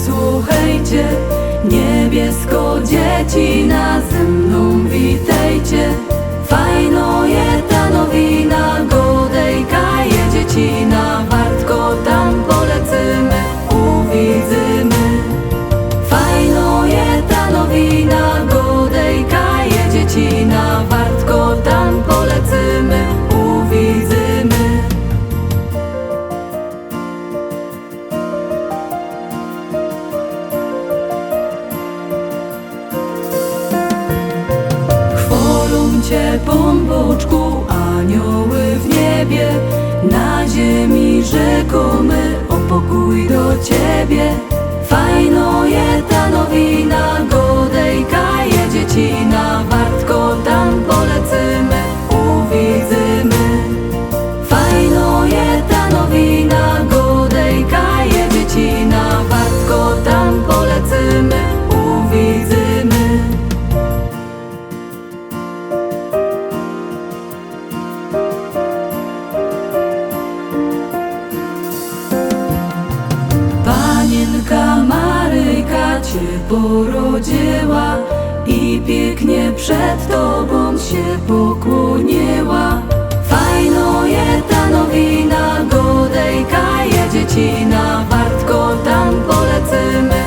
posłuchajcie, niebiesko dzieci na ze mną witajcie. Fajno je ta nowina, godejka je dzieci na wartko, tam polecymy, uwidzimy. Fajno je ta nowina, godejka je dzieci na wartko, tam polecymy, uwidzimy. Chwolą Cię, Bąboczku, anioły w niebie, na ziemi rzekomy, o pokój do Ciebie. Fajno je ta nowina, godejka je dzieci na wartko, tam polecymy, uwidzimy. Fajno je ta nowina, godejka je dzieci na wartko, tam polecymy, uwidzimy. Panienka Maryjka Cię porodziła i pięknie przed Tobą się pokłoniła. Fajno je ta nowina, godejka je dzieci na wartko, tam polecymy,